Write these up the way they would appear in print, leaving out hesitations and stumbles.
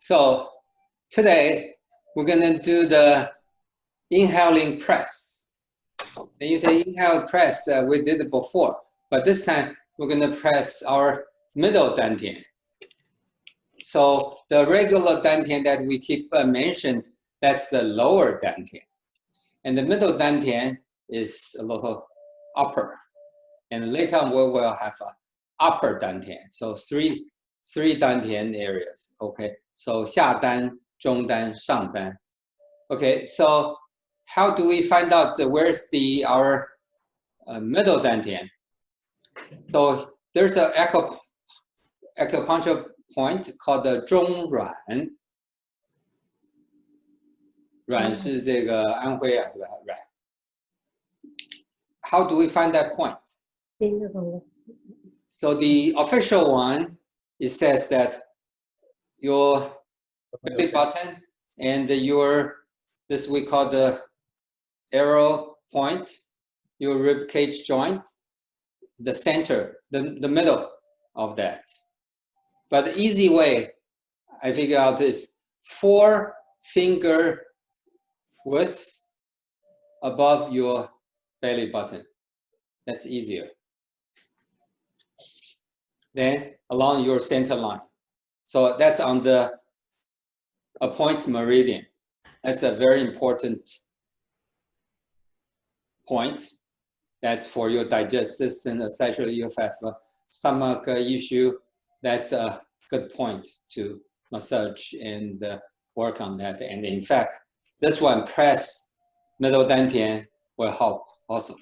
So today we're gonna do the inhaling press. And you say inhale press, we did it before, but this time we're gonna press our middle dantian. So the regular dantian that we keep mentioned, that's the lower dantian. And the middle dantian is a little upper. And later on we will have a upper dantian. So three dantian areas. Okay. So 下丹, 中丹, 上丹. Okay. So how do we find out where's our middle dantian? So there's an acupuncture point called the 中脘. 脘是这个安徽啊，是吧？挛。How do we find that point? So the official one, it says that your belly button and this we call the arrow point, your rib cage joint, the center, the middle of that. But the easy way I figure out is 4 finger width above your belly button. That's easier. Then along your center line. So that's on the Appoint Meridian. That's a very important point. That's for your digestive system, especially if you have a stomach issue. That's a good point to massage and work on that. And in fact, this one, press middle dantian, will help also.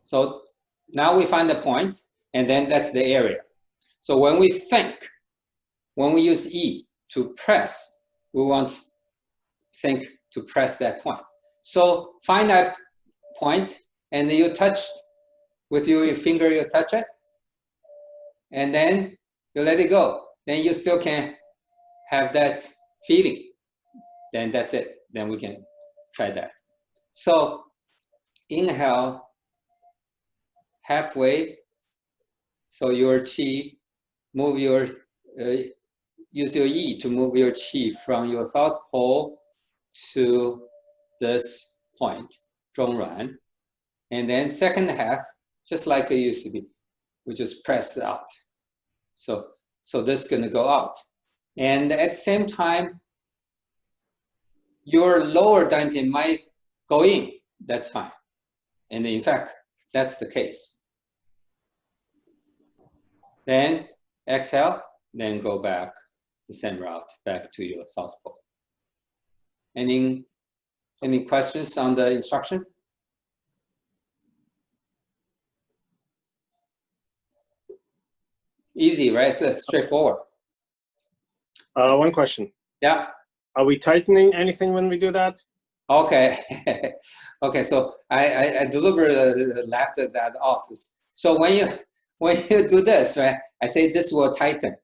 So now we find the point, and then that's the area. So when we use E to press, we want to press that point. So find that point, and then you touch with your finger, you touch it, and then you let it go. Then you still can have that feeling. Then that's it. Then we can try that. So inhale halfway. So your qi, use your yi to move your qi from your south pole to this point, 中脘. And then second half, just like it used to be, we just press it out. So this is gonna go out. And at the same time, your lower dantian might go in, that's fine. And in fact, that's the case. Then exhale, then go back the same route, back to your south pole. Any questions on the instruction? Easy, right? So straightforward. One question. Yeah. Are we tightening anything when we do that? Okay. Okay. So I deliberately left that off. So when you do this, right? I say this will tighten.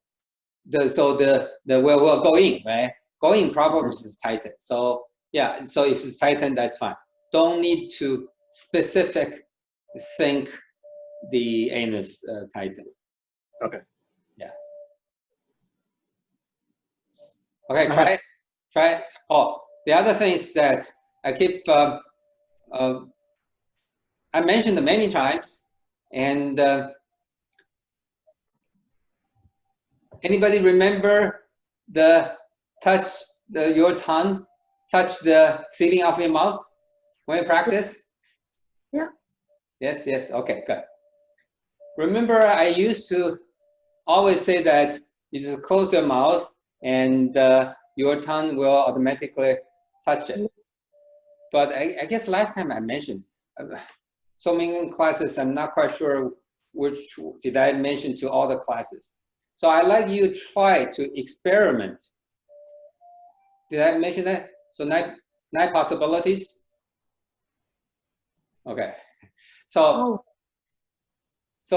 So the will go in, right? Going probably is tightened. So yeah. So if it's tightened, that's fine. Don't need to think the anus tighten. Okay. Yeah. Okay. Try it. Oh, the other thing is that I keep I mentioned many times, and anybody remember your tongue touch the ceiling of your mouth when you practice? Yeah. Yes. Okay, good. Remember, I used to always say that you just close your mouth and your tongue will automatically touch it. But I guess last time I mentioned, so many classes, I'm not quite sure which did I mention to all the classes. So I'd like you to try to experiment. Did I mention that? So nine possibilities? Okay. So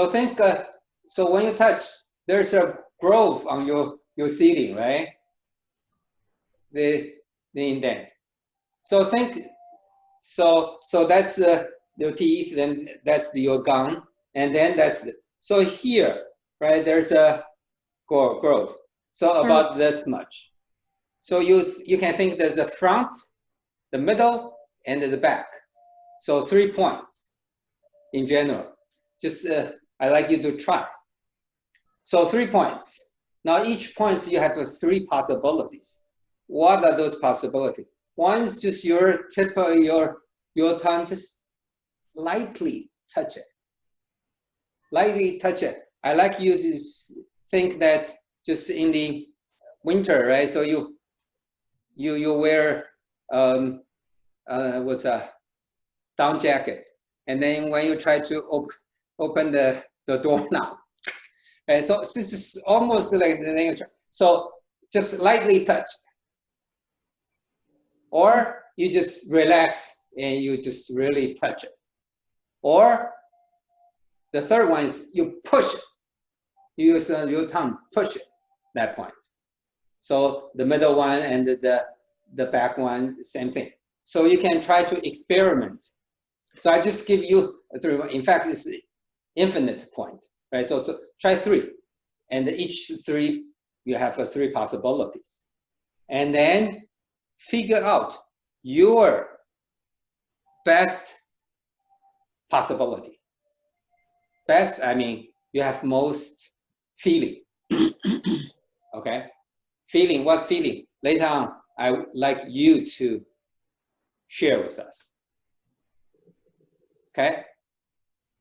think, so when you touch, there's a groove on your ceiling, right? The indent. So think, so that's your teeth, then that's your gum, and then that's so here, right? There's a groove. So about this much. So you can think there's the front, the middle, and the back. So 3 points in general. Just I like you to try. So 3 points. Now each point you have 3 possibilities. What are those possibilities? One is just your tip of your tongue, just lightly touch it. Lightly touch it. I like you to think that just in the winter, right? So you wear what's a down jacket, and then when you try to open the doorknob, right? So this is almost like the nature. So just lightly touch, or you just relax and you just really touch it, or the third one is you push it. You use your tongue, push it, that point. So the middle one and the back one, same thing. So you can try to experiment. So I just give you 3. In fact, it's infinite point, right? So try 3. And each 3, you have 3 possibilities. And then figure out your best possibility. Best, I mean, you have most feeling. Okay? Feeling, what feeling? Later on, I would like you to share with us. Okay?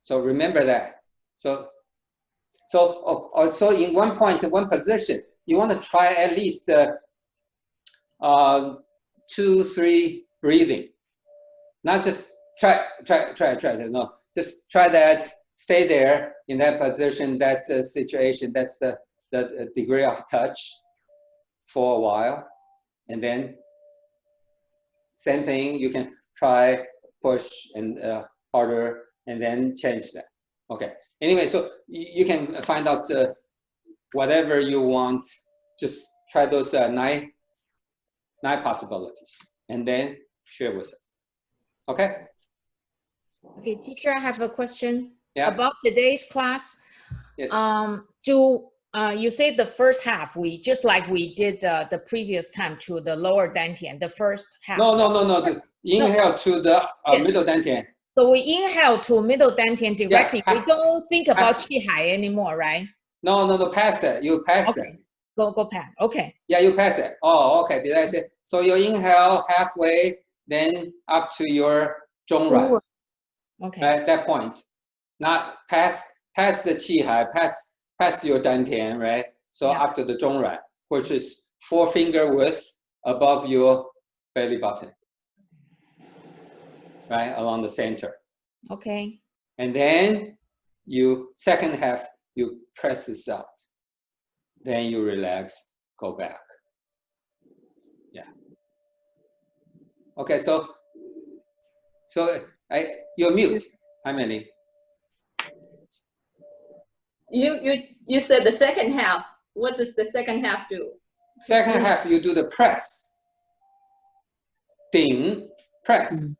So remember that. So in one point, in one position, you want to try at least 2, 3 breathing. Not just try. No, just try that. Stay there in that position, that situation. That's the degree of touch for a while, and then same thing. You can try push and harder, and then change that. Okay. Anyway, so you can find out whatever you want. Just try those 9 possibilities, and then share with us. Okay. Okay, teacher, I have a question. Yeah. About today's class. Yes. You say the first half, we just like we did the previous time to the lower dantian, the first half. No. Inhale to the Yes. middle dantian. So we inhale to middle dantian directly. Yeah. We don't think about qi hai anymore, right? No, pass that. You pass Okay. that. Go past. Okay. Yeah, you pass it. Oh, okay. Did I say? So you inhale halfway, then up to your zhongran. Okay. Right, that point. Not pass the qi hai, pass your dantian, right? So Yeah. up to the zhongran, which is 4-finger width above your belly button, right, along the center. Okay. And then you second half, you press this out. Then you relax, go back. Yeah. Okay, so you're mute. How many? You said the second half. What does the second half do? Second half, you do the press. Ding, press.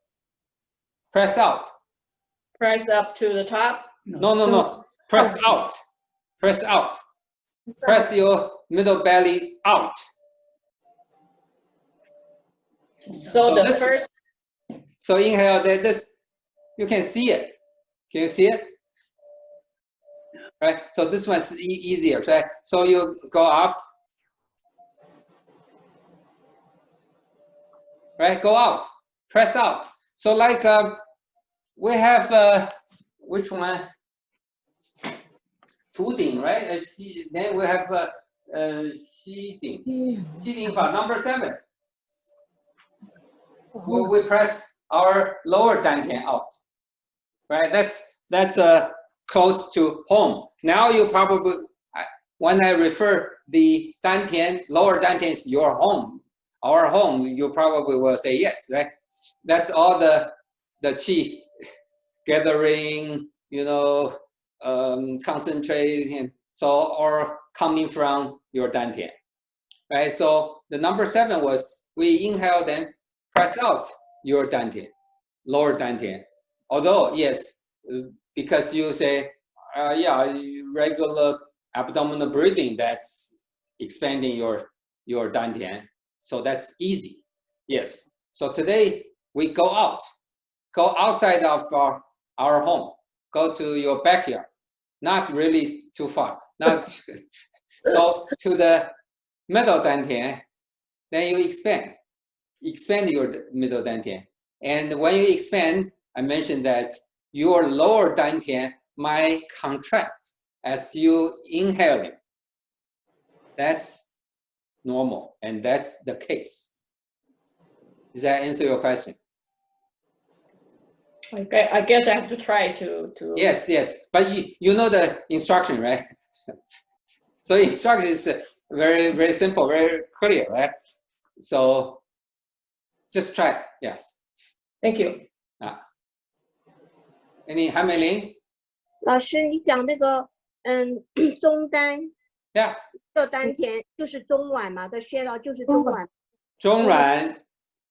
Press out. Press up to the top? No. Press out. Press out. Press your middle belly out. So the this, first. So inhale, this, you can see it. Can you see it? Right, so this one's easier, right? So you go up, right? Go out, press out. So like we have which one? Tuding, right? Then we have Xiding. Xiding for number 7. We press our lower dantian out, right? That's close to home. Now you probably, when I refer the dantian, lower dantian is your home, our home, you probably will say yes, right? That's all the qi gathering, concentrating, so or coming from your dantian, right? So the number 7 was we inhale, then press out your dantian, lower dantian. Although yes, because you say, yeah, regular abdominal breathing, that's expanding your dantian. So that's easy. Yes. So today we go outside of our home, go to your backyard, not really too far. Not so to the middle dantian, then you expand your middle dantian. And when you expand, I mentioned that your lower dantian might contract as you inhaling. That's normal, and that's the case. Does that answer your question? Okay, I guess I have to try to. Yes, but you know the instruction, right? So the instruction is very, very simple, very clear, right? So just try it. Yes. Thank you. Any Hamelin? 老师，你讲那个中丹 Yeah. 的丹田就是中脘嘛的穴道就是中脘，中脘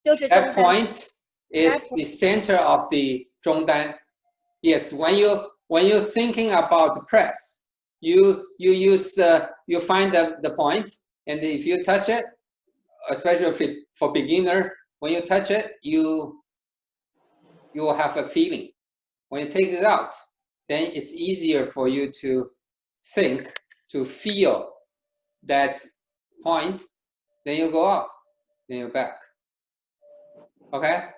就是中丹。 Appoint is the center of the 中丹. Yes, when you're thinking about the press, you use you find the point, and if you touch it, especially for beginner, when you touch it, you will have a feeling. When you take it out, then it's easier for you to think, to feel that point. Then you go out, then you're back. Okay?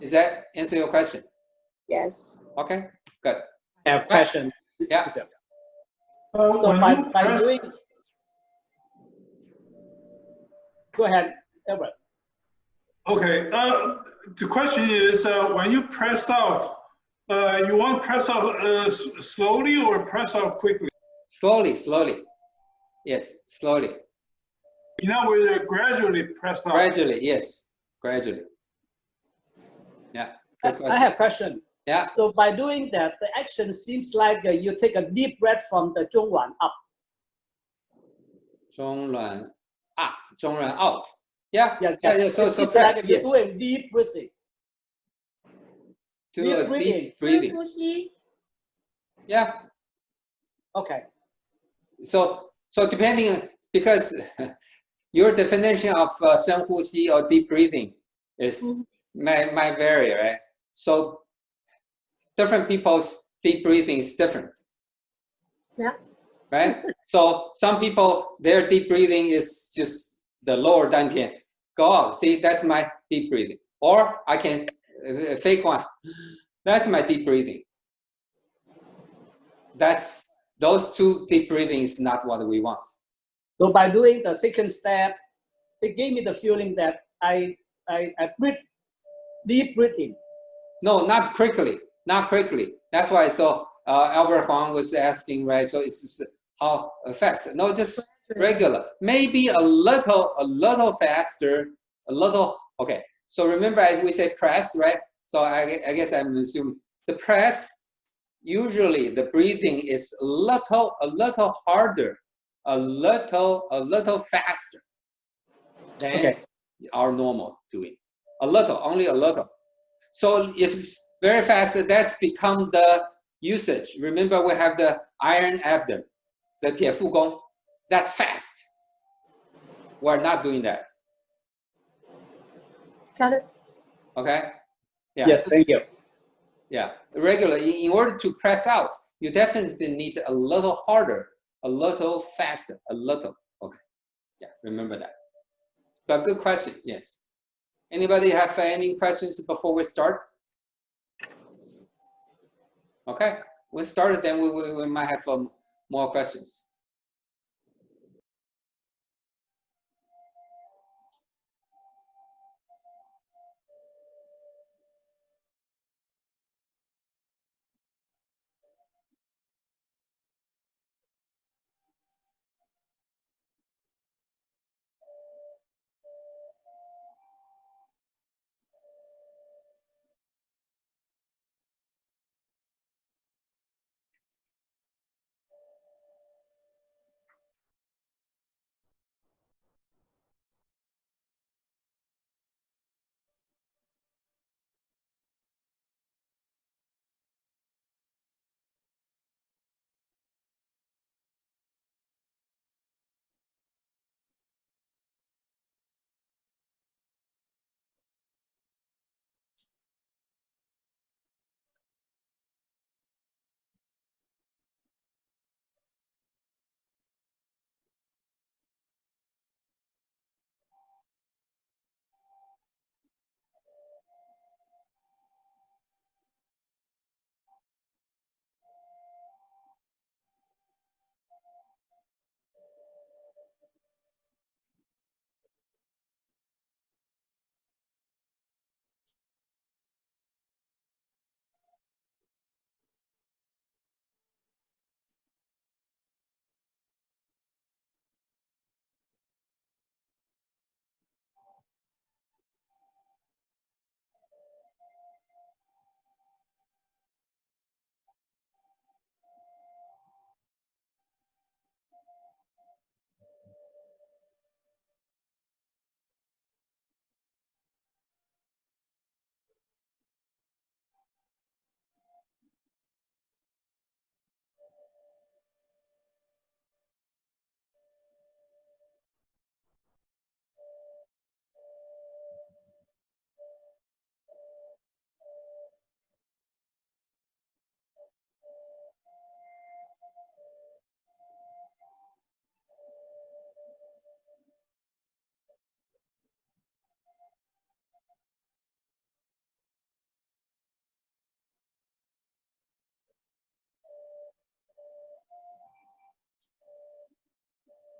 Does that answer your question? Yes. Okay, good. I have question. Yeah. So by doing, go ahead, Edward. Okay. The question is, when you press out, you want to press out slowly or press out quickly? Slowly. Yes, slowly. In other words, gradually press out. Gradually, yes, gradually. Yeah. Good question. I have question. Yeah. So by doing that, the action seems like you take a deep breath from the 中脘 up. 中脘 up, 中脘 out. Yeah. Yeah. So it's press. like you're Yes. doing deep breathing. Do deep a breathing. deep breathing. 深呼吸。 Yeah. Okay. So depending, because your definition of 深呼吸 or deep breathing is might vary, right? So different people's deep breathing is different. Yeah. Right? So some people, their deep breathing is just the lower dantian. Go out. See, that's my deep breathing. Or I can fake one. That's my deep breathing. Those two deep breathing is not what we want. So by doing the second step, it gave me the feeling that I breathe, deep breathing. No, not quickly. That's why. So Albert Huang was asking, right? So it's just how fast? No, just regular. Maybe a little faster, a little. Okay. So remember, we say press, right? So I guess I'm assuming the press. Usually, the breathing is a little harder, a little faster than our normal doing. A little, only a little. So if it's very fast, that's become the usage. Remember, we have the iron abdomen, the 铁腹功. That's fast. We're not doing that. Got it. Okay? Yeah. Yes, thank you. Yeah. Regularly, in order to press out, you definitely need a little harder, a little faster, a little. Okay. Yeah, remember that. But good question. Yes. Anybody have any questions before we start? Okay, we started, then we might have more questions.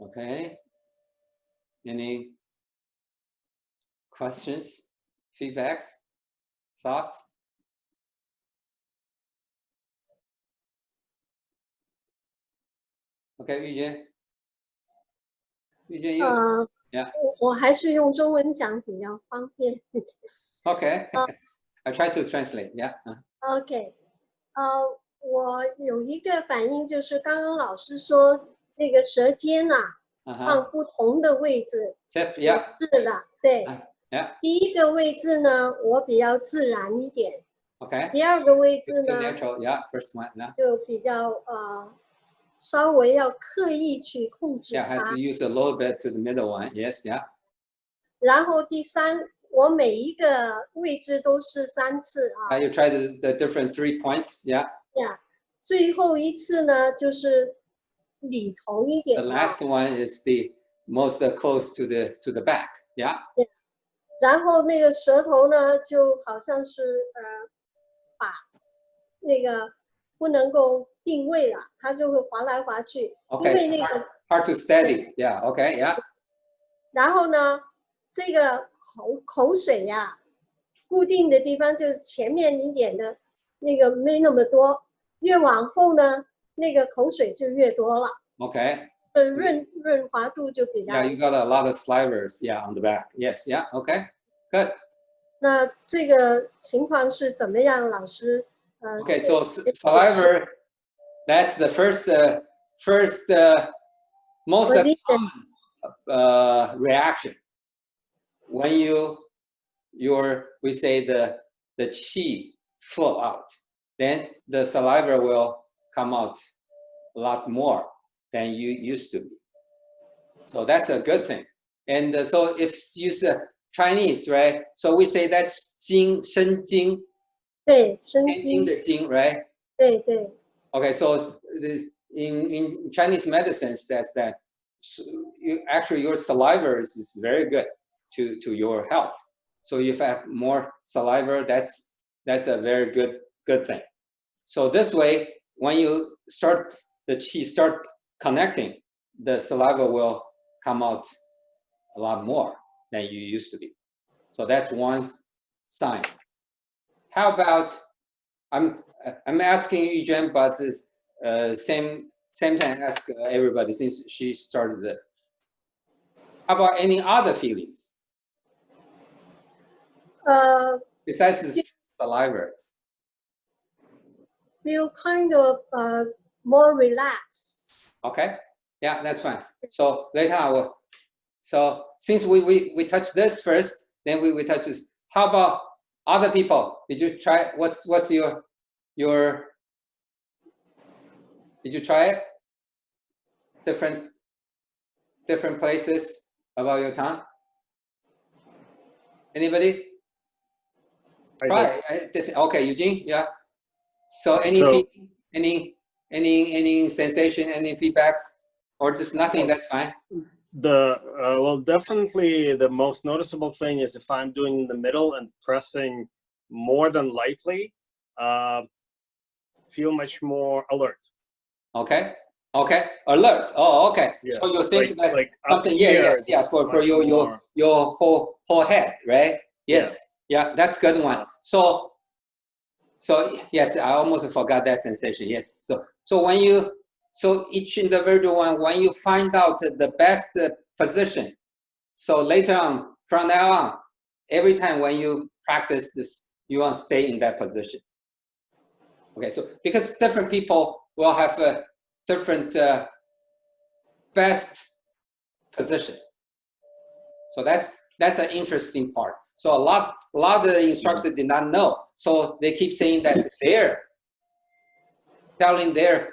Okay. Any questions, feedbacks, thoughts? Okay, 玉娟 you. Yeah. 我还是用中文讲比较方便。 Okay. I try to translate. Yeah. OK， 我有一个反应，就是刚刚老师说那个舌尖呐、放不同的位置。Tip. Yeah. 是的，对。Yeah. 第一个位置呢，我比较自然一点。Okay. 第二个位置呢， Natural. Yeah. First one. Yeah. 就比较稍微要刻意去控制 Yeah. 它。 Has to use a little bit to the middle one. Yes. Yeah. 然后第三，我每一个位置都是3次啊。You try the different 3 points. Yeah. Yeah. 最后一次呢，就是里头一点。 The last one is the most close to the back. Yeah. 然后那个舌头呢，就好像是把那个不能够定位了，它就会滑来滑去。 Okay. 因为那个 hard to steady. Yeah. Okay. Yeah. 然后呢，这个口水呀，固定的地方就是前面一点的那个没那么多，越往后呢，那个口水就越多了。 Okay. 润滑度就比较。 Yeah, you got a lot of slivers. Yeah, on the back. Yes. Yeah. Okay. Good. 那这个情况是怎么样，老师Okay, so saliva, that's the first most common reaction when we say the qi flow out, then the saliva will come out a lot more than you used to be. So that's a good thing. And so if you use Chinese, right? So we say that's jing, shen jing. 对，生天经的经, right? 对对。 Okay, so in Chinese medicine says that actually your saliva is very good to your health. So if you have more saliva, that's a very good thing. So this way, when you start the qi start connecting, the saliva will come out a lot more than you used to be. So that's one sign. How about, I'm asking Yujuan, but this same time ask everybody since she started it. How about any other feelings? Besides this saliva. Feel kind of more relaxed. Okay, yeah, that's fine. So later I will. So since we touch this first, then we touch this. How about other people? Did you try? What's your? Did you try it? Different places about your tongue. Anybody? Try it. Okay, Eugene. Yeah. So any sensation, any feedbacks, or just nothing? That's fine. Well, definitely the most noticeable thing is if I'm doing in the middle and pressing more than lightly, feel much more alert. Okay. Alert. Oh, okay. Yes. So you think that's like something? Here, Yeah. For your whole head, right? Yes. Yeah, that's good one. So yes, I almost forgot that sensation. Yes. So each individual one, when you find out the best position, so later on, from now on, every time when you practice this, you want to stay in that position. Okay, so because different people will have a different best position. So that's an interesting part. So a lot of the instructors did not know. So they keep saying that they're telling their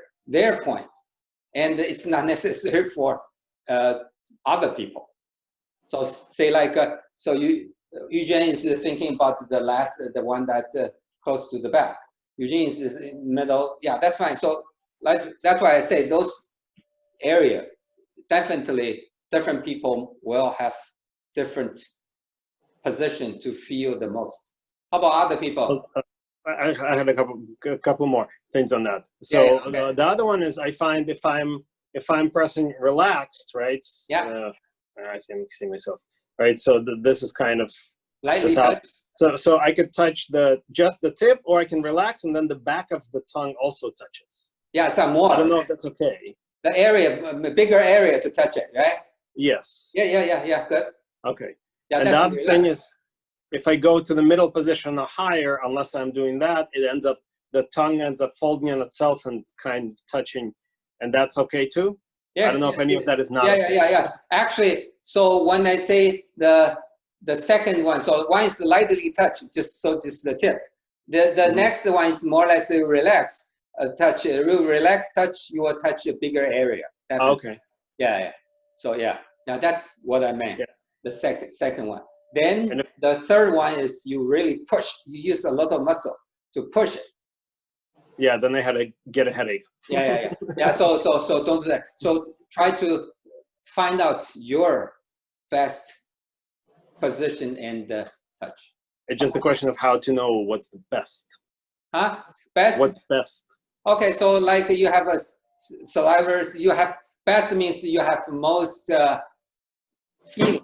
point, and it's not necessary for other people. So say like so Eugene is thinking about the one that close to the back. Eugene is in the middle. Yeah, that's fine. So that's why I say those area definitely different people will have different position to feel the most. How about other people? I had a couple more things on that. So Yeah, okay. the other one is I find if I'm if I'm pressing relaxed, right? Yeah. I can see myself, right? So this is kind of Lightly the top. touch. So I could touch just the tip, or I can relax, and then the back of the tongue also touches. Yeah, some more. I don't know if that's okay. The area, a bigger area to touch it, right? Yes. Yeah. Good. Okay. Yeah, And the that's other thing is, if I go to the middle position or higher, unless I'm doing that, the tongue ends up folding on itself and kind of touching, and that's okay too? Yes, I don't know if any of that is not. Yeah. Actually, so when I say the second one, so one is lightly touched, just the tip. The next one is more or less a relaxed touch. A real relaxed touch, you will touch a bigger area. Okay. Yeah. So yeah, that's what I meant. Yeah. The second one. Then And the third one is you really push. You use a lot of muscle to push it. Yeah, then I had to get a headache. Yeah. So don't do that. So try to find out your best position and touch. It's just a question of how to know what's the best. Huh? Best? What's best? Okay, so like you have a salivas, you have best means you have most feeling.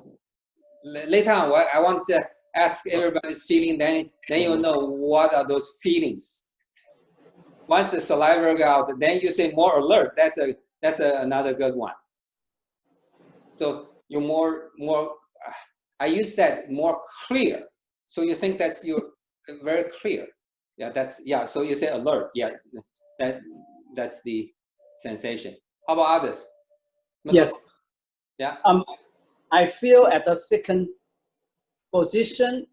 Later on, I want to ask everybody's feeling, then you'll know what are those feelings. Once the saliva goes out, then you say more alert. That's another good one. So you're more. I use that more clear. So you think that's very clear. Yeah. So you say alert. Yeah, that's the sensation. How about others? Yes. Yeah. I feel at the second position,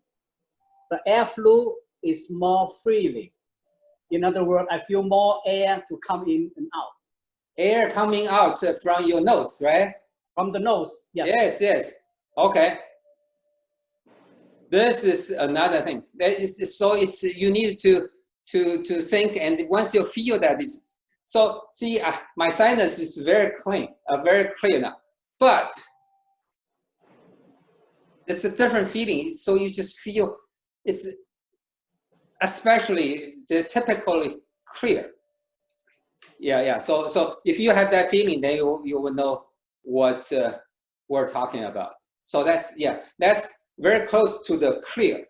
the airflow is more freely. In other words, I feel more air to come in and out. Air coming out from your nose, right? From the nose, yes. Yes. Okay. This is another thing. You need to think, and once you feel that so see, my sinus is very clean, very clear now, but it's a different feeling. So you just feel it's especially typically clear. Yeah. So if you have that feeling, then you will know what we're talking about. So that's very close to the clear,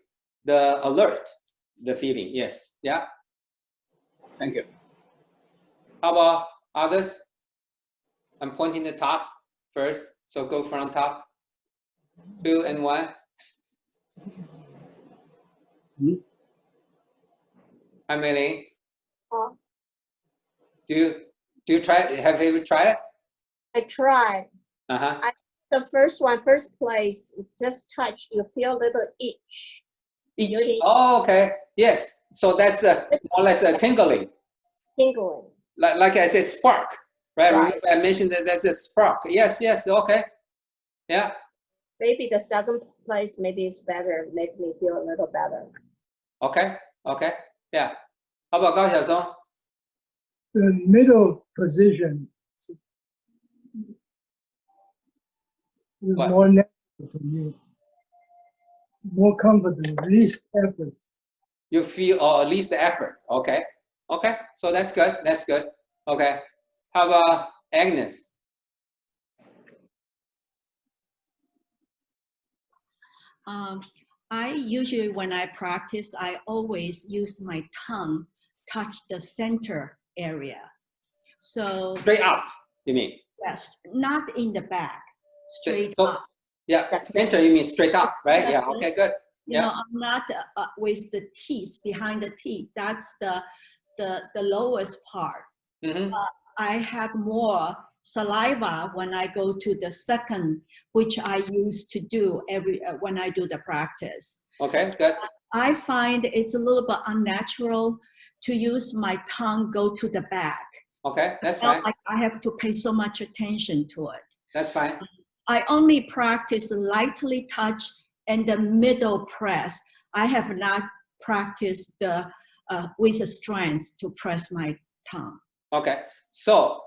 the alert, the feeling. Yes. Yeah. Thank you. How about others? I'm pointing the top first, so go from top. 2 and 1. Amelie, do you try? Have you ever tried it? I tried. The first place, just touch, you feel a little itch. Oh, okay. Yes. So that's more or less a tingling. Tingling. Like I said, spark, right? Right. Remember I mentioned that there's a spark. Yes. Okay. Yeah. Maybe the second place, maybe it's better, make me feel a little better. Okay. Yeah. How about Gao Xiaosong? The middle position is more natural to me, more comfortable, least effort. You feel least effort. Okay. So that's good. Okay. How about Agnes? I usually, when I practice, I always use my tongue touch the center area. So Straight up, you mean? yes, not in the back, straight up. Yeah, center, you mean straight up, right? Yeah. Okay, good. You know, I'm not with the teeth, behind the teeth. That's the lowest part. I have more saliva when I go to the second, which I used to do when I do the practice. Okay, good. I find it's a little bit unnatural to use my tongue go to the back. Okay, that's fine. Like I have to pay so much attention to it. That's fine. I only practice lightly touch and the middle press. I have not practiced with the strength to press my tongue. Okay, so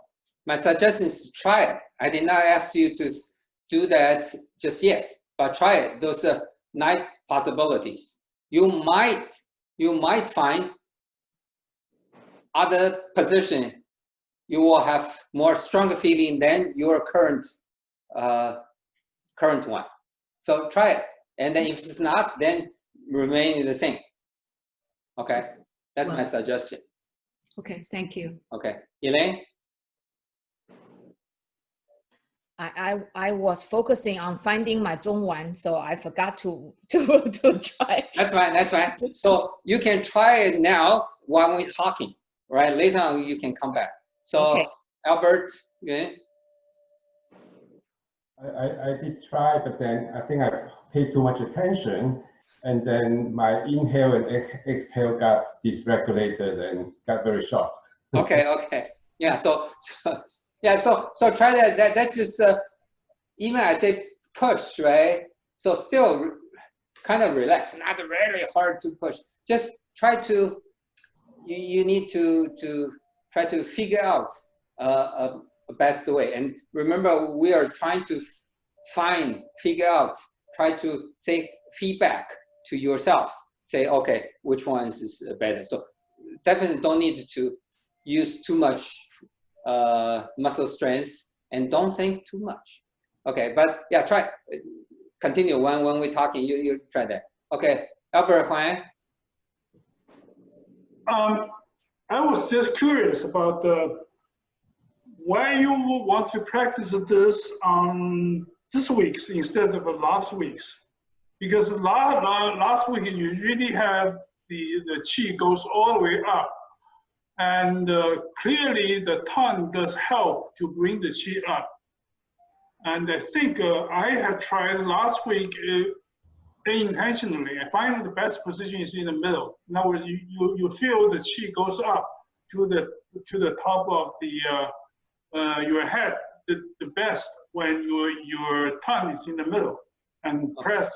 my suggestion is try it. I did not ask you to do that just yet, but try it. Those are 9 possibilities. You might find other position you will have more stronger feeling than your current one. So try it, and then if it's not, then remain the same. Okay, that's my suggestion. Okay, thank you. Okay, Elaine. I was focusing on finding my Zhongwan, so I forgot to try. That's fine. That's fine. So you can try it now while we're talking, right? Later on, you can come back. So Okay. Albert, yeah. I did try, but then I think I paid too much attention, and then my inhale and exhale got dysregulated and got very short. Okay. Okay. Yeah. So try that. That's just even I say push, right? So still kind of relax, not really hard to push. Just try to. You need to try to figure out a best way. And remember, we are trying to figure out. Try to say feedback to yourself. Say, okay, which one is better? So definitely don't need to use too much muscle strength, and don't think too much. Okay, but yeah, try. Continue when we're talking. You try that. Okay, Albert Huan. I was just curious about why you want to practice this on this week's instead of last week's, because last week you really have the qi goes all the way up. And clearly the tongue does help to bring the qi up. And I think I have tried last week intentionally. I find the best position is in the middle. In other words, you feel the qi goes up to the top of the your head the best when your tongue is in the middle and press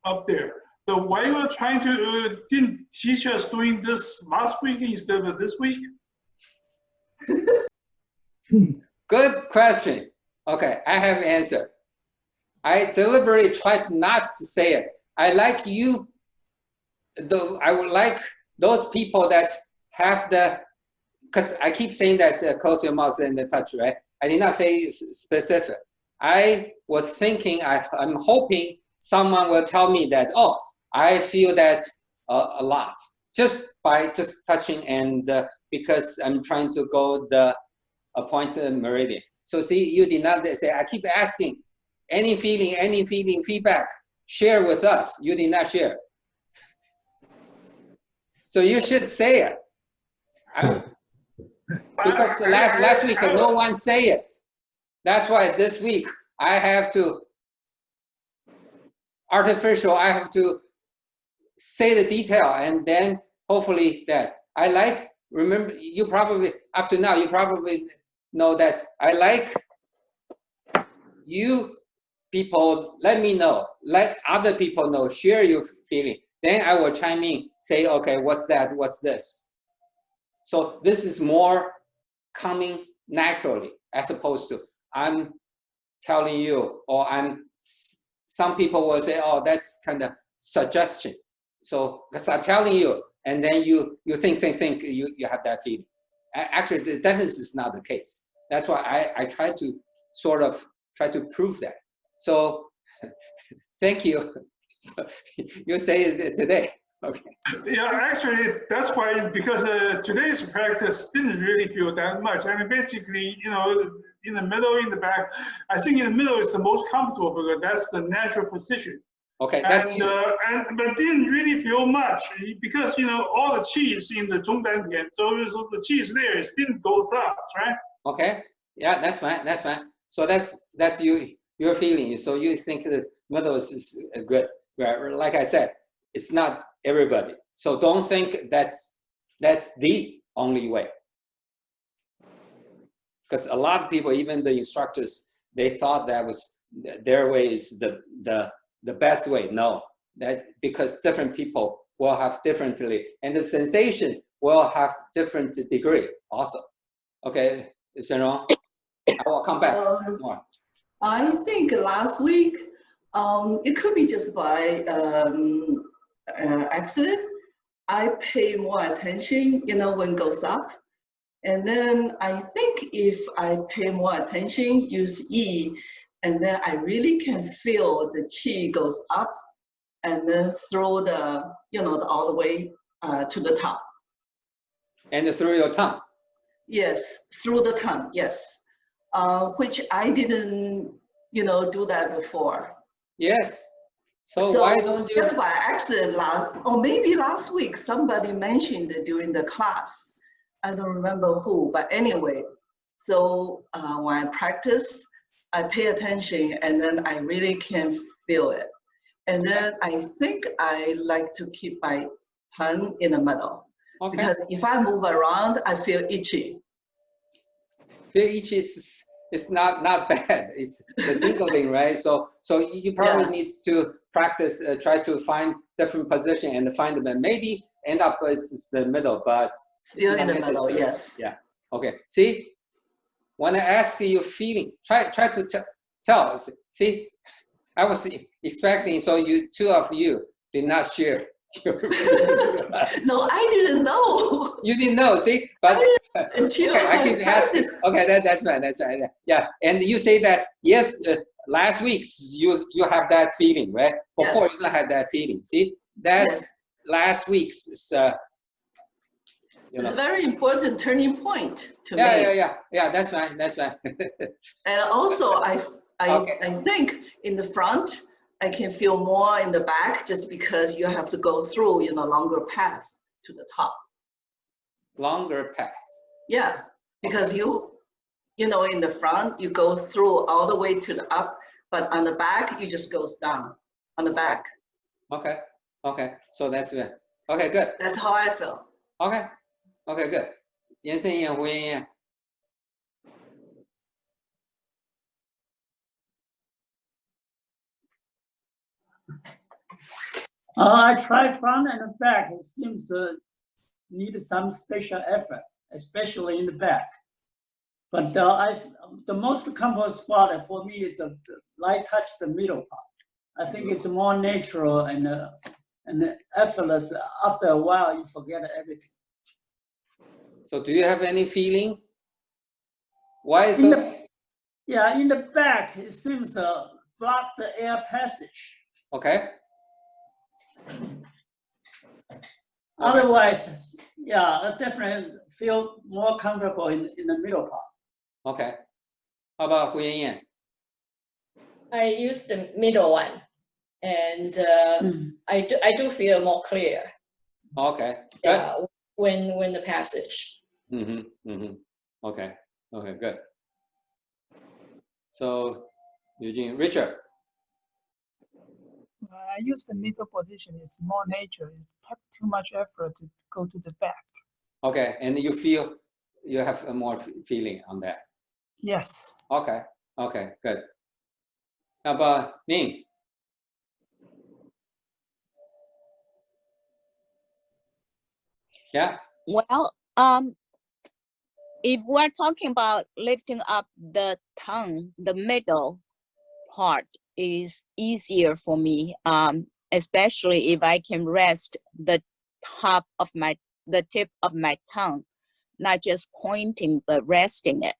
up there. So why you are trying to didn't teach us doing this last week instead of this week? Good question. Okay, I have an answer. I deliberately tried not to say it. I like you. I would like those people that have the, because I keep saying that close your mouth and the touch, right? I did not say specific. I was thinking, I'm hoping someone will tell me that, oh, I feel that a lot just by touching, and because I'm trying to go the appointed meridian. So see, you did not say, I keep asking, any feeling, feedback, share with us. You did not share. So you should say it. Because last week, no one say it. That's why this week, I have to, I have to say the detail, and then hopefully that. I like, remember, you probably, up to now, you probably know that I like you people, let me know, let other people know, share your feeling. Then I will chime in, say, okay, what's that, what's this? So this is more coming naturally, as opposed to I'm telling you, or some people will say, oh, that's kind of suggestion. So because I'm telling you, and then you think, you have that feeling. Actually, the definitely is not the case. That's why I try to sort of try to prove that. So thank you. So, you say it today. Okay. Yeah, actually, that's why, because today's practice didn't really feel that much. I mean, basically, you know, in the middle, in the back, I think in the middle is the most comfortable because that's the natural position. Okay, but didn't really feel much because, you know, all the qi is in the DianTian, so the qi is there, it didn't go up, right? Okay, yeah, that's fine, that's fine. So that's your feeling. So you think the middle is good, right? Like I said, it's not everybody. So don't think that's the only way. Because a lot of people, even the instructors, they thought that was their way is the best way. No, that's because different people will have differently, and the sensation will have different degree also. Okay, Shenrong, I will come back more. I think last week, it could be just by accident. I pay more attention, you know, when it goes up. And then I think if I pay more attention, use yi, and then I really can feel the qi goes up and then through the, all the way to the top. And through your tongue. Yes, through the tongue, yes. Which I didn't, do that before. Yes. So why don't you? That's why actually maybe last week somebody mentioned it during the class. I don't remember who, but anyway. So when I practice, I pay attention and then I really can feel it. And then I think I like to keep my tongue in the middle. Okay. Because if I move around, I feel itchy. Feel itchy is not bad. It's the tingling, right? So you probably need to practice, try to find different position and find them. Maybe end up with the middle, but still in the middle, yes. Yeah. Okay. See, when I ask you feeling, try to tell us. See, I was expecting two of you did not share. No, I didn't know. You didn't know, see? But until okay, I keep asking. Okay, that's right. Yeah, and you say that yes, last week you have that feeling, right? Before you don't have that feeling. See, that's last week's. It's a very important turning point to me. Yeah. That's right. And also, I think in the front, I can feel more in the back just because you have to go through, longer path to the top. Longer path. Yeah, because in the front, you go through all the way to the up, but on the back, you just goes down on the back. Okay. So that's good. Okay, good. That's how I feel. Okay, good. 延伸一呼应。I tried front and back. It seems to need some special effort, especially in the back. But the most comfortable spot for me is the light touch the middle part. I think it's more natural and effortless. After a while, you forget everything. So, do you have any feeling? Why is so? In the back, it seems to block the air passage. Okay. Otherwise, I definitely feel more comfortable in the middle part. Okay. How about Hu Yanyan? I use the middle one, and I do feel more clear. Okay. Yeah, when the passage. Okay. Good. So, Eugene, Richard. I use the middle position. It's more nature. It took too much effort to go to the back. Okay, and you feel you have a more feeling on that. Yes. Okay. Good. How about Ning? Yeah. Well, if we're talking about lifting up the tongue, the middle part is easier for me, especially if I can rest the tip of my tongue, not just pointing, but resting it.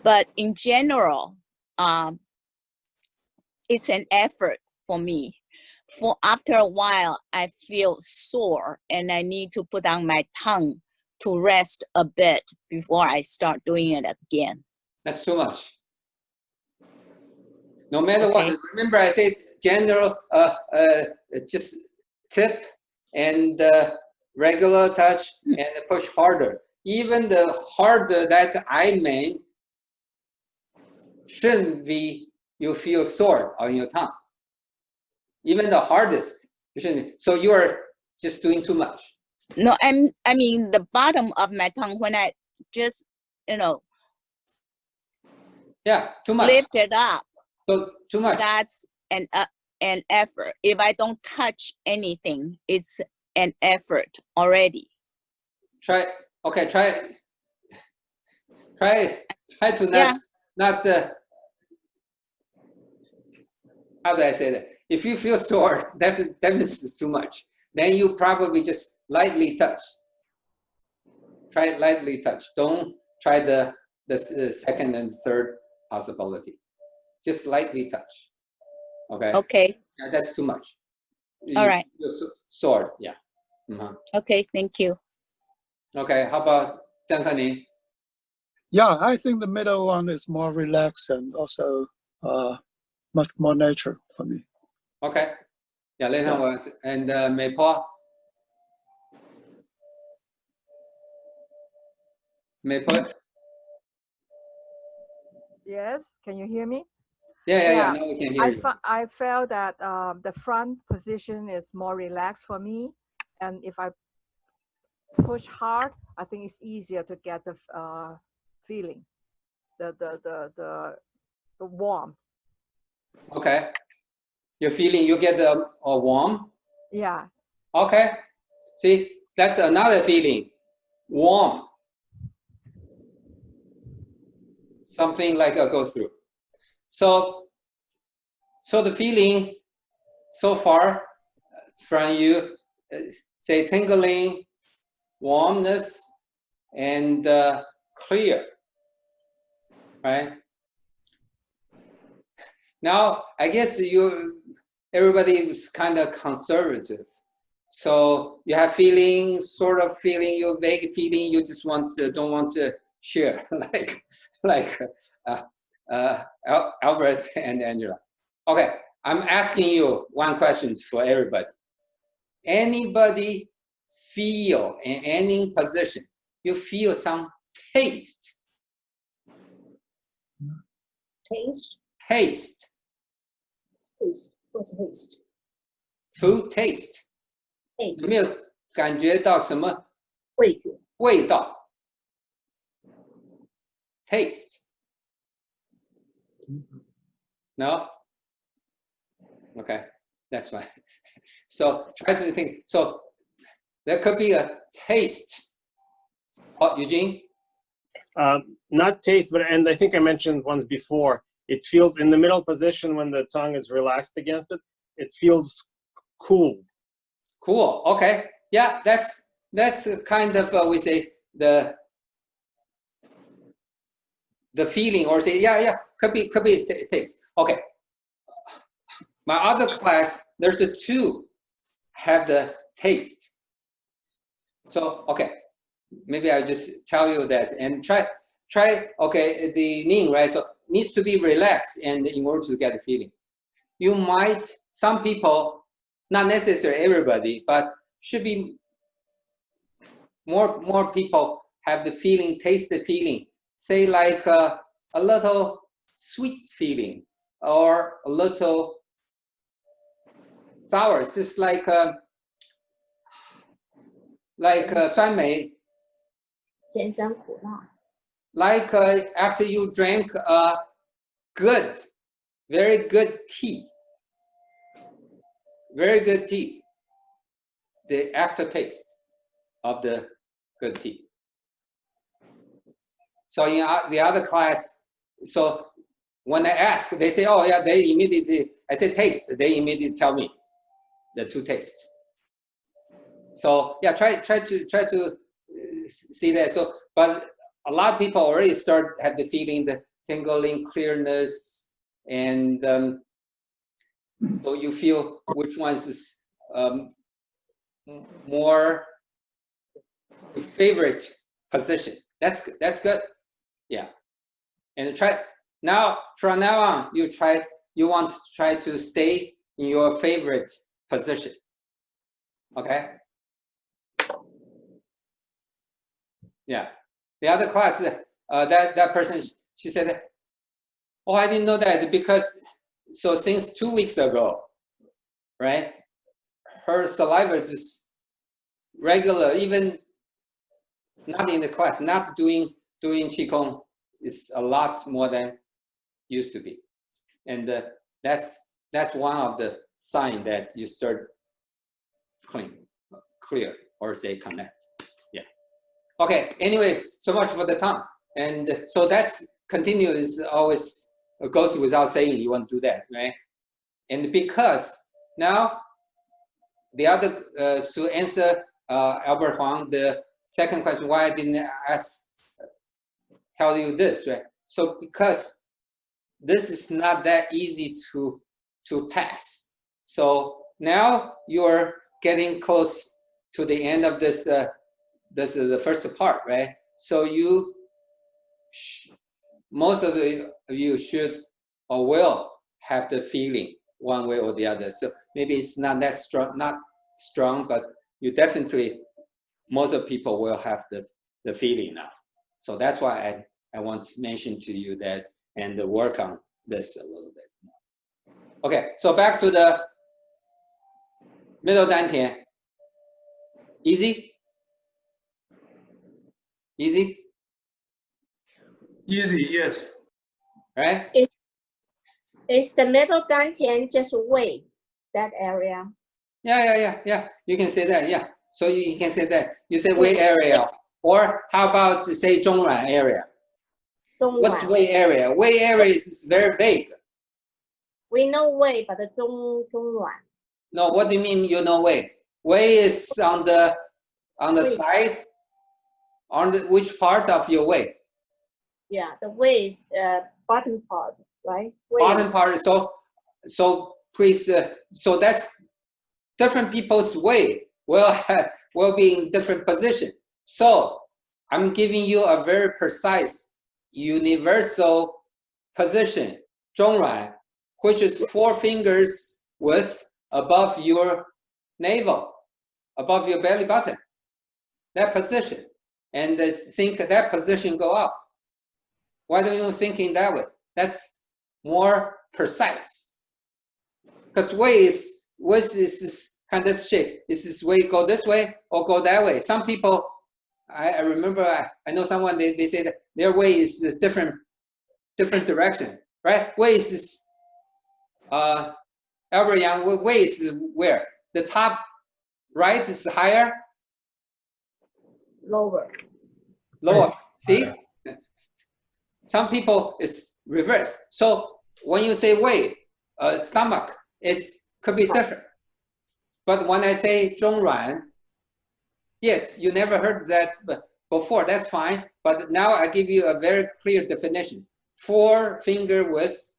But in general, it's an effort for me. For after a while, I feel sore and I need to put down my tongue to rest a bit before I start doing it again. That's too much. No matter what, remember I said general, just tip and regular touch and push harder. Even the harder that I made shouldn't be you feel sore on your tongue. Even the hardest, you shouldn't. So you're just doing too much. No, I mean the bottom of my tongue when I just, too much. Lift it up. So too much. That's an effort. If I don't touch anything, it's an effort already. Try to not how do I say that? If you feel sore, definitely is too much. Then you probably just lightly touch. Try lightly touch. Don't try the second and third possibility. Just lightly touch. Okay. Okay. Yeah, that's too much. All right. Sword. Yeah. Okay. Thank you. Okay. How about DianTian? Yeah, I think the middle one is more relaxed and also much more nature for me. Okay. Yeah, later was and Maple. Yes, can you hear me? Yeah. Now we can hear you. I felt that the front position is more relaxed for me, and if I push hard, I think it's easier to get the feeling, the warmth. Okay. You're feeling you get a warm? Yeah. Okay. See, that's another feeling. Warm. Something like a go through. So the feeling so far from you, say tingling, warmness, and clear, right? Now, I guess everybody is kind of conservative. So you have feeling, sort of feeling, you vague feeling, you just don't want to share, like Albert and Angela. Okay, I'm asking you one question for everybody. Anybody feel in any position, you feel some taste? Taste? Taste. Taste. What's taste? Food taste. 有没有感觉到什么味觉？味道 ？Taste. No? Okay, that's fine. So try to think. So there could be a taste. Oh, Eugene? Not taste, and I think I mentioned once before, it feels in the middle position when the tongue is relaxed against it, it feels cool. Cool, okay. Yeah, that's kind of, we say, the feeling, or say, yeah, could be taste. Okay. My other class, there's two have the taste. So, okay, maybe I just tell you that and try, okay, the Ning, right? So needs to be relaxed and in order to get the feeling. You might, some people, not necessarily everybody, but should be more people have the feeling, taste the feeling. Say like a little sweet feeling or a little sour. It's just like 酸梅. 甜酸苦辣. Like after you drank good, very good tea. Very good tea. The aftertaste of the good tea. So in the other class, so when I ask, they say, oh yeah, they immediately, I say taste, they immediately tell me the two tastes. So yeah, try to see that. So, but a lot of people already have the feeling, the tingling, clearness, and so you feel which one's is more favorite position. That's good. Yeah, and from now on, you want to try to stay in your favorite position. Okay. Yeah. The other class, that person, she said, oh, I didn't know that because, so since 2 weeks ago, right, her saliva just regular, even not in the class, not doing Qigong is a lot more than used to be. And that's one of the signs that you start clear, or say connect. Yeah. Okay, anyway, so much for the tongue. And so that's continuous, always goes without saying you want to do that, right? And because now the other, to answer Albert Huang, second question, why I didn't tell you this, right? So because this is not that easy to pass. So now you're getting close to the end of this. This is the first part, right? So you, most of you should or will have the feeling one way or the other. So maybe it's not that strong, but you definitely, most of people will have the feeling now. So that's why I want to mention to you that and work on this a little bit. Okay, so back to the middle dantian. Easy? Easy? Easy, yes. Right? Is the middle dantian just weight, that area? Yeah. You can say that, yeah. So you can say that. You say wei area. Or how about say 中脘 area? What's wei area? Wei area is very vague. We know wei, but the 中脘. No, what do you mean you know wei? Wei is on the side. On which part of your wei? Yeah, the wei is bottom part, right? Bottom part. So please. So that's different people's wei will be in different position. So I'm giving you a very precise, universal position, 中脘, which is 4 fingers width above your navel, above your belly button. That position, and think that position go up. Why don't you think in that way? That's more precise. Because wei is kind of shape. Is this way go this way or go that way? Some people, I remember, I know someone, they say that their way is different direction, right? Way is, Albert Yang, way is where? The top right is higher? Lower. See? Some people is reverse. So when you say way, stomach, could be different. But when I say 中脘, yes, you never heard that before, that's fine. But now I give you a very clear definition. 4 finger width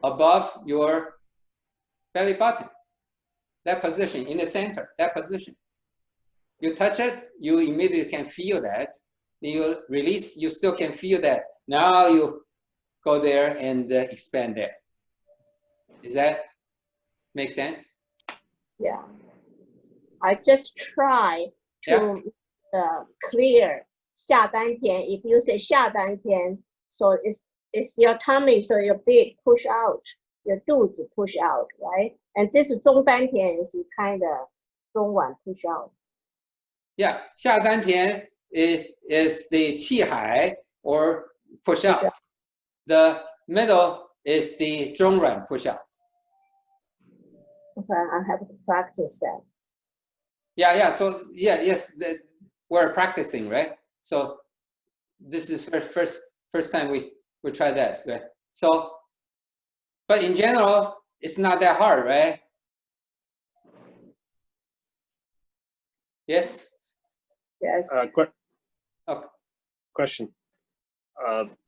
above your belly button. That position, in the center, that position. You touch it, you immediately can feel that. Then you release, you still can feel that. Now you go there and expand there. Does that make sense? Yeah. I just try to clear 下丹田. If you say 下丹田, so it's your tummy, so your big push out, your 肚子 push out, right? And this 中丹田 is kind of 中脘 push out. Yeah, 下丹田 is the 气海 or push out. The middle is the 中脘 push out. Okay, I have to practice that. Yeah. So yes, we're practicing, right? So this is first time we try that, right? So, but in general, it's not that hard, right? Yes. Yes. Okay. Question.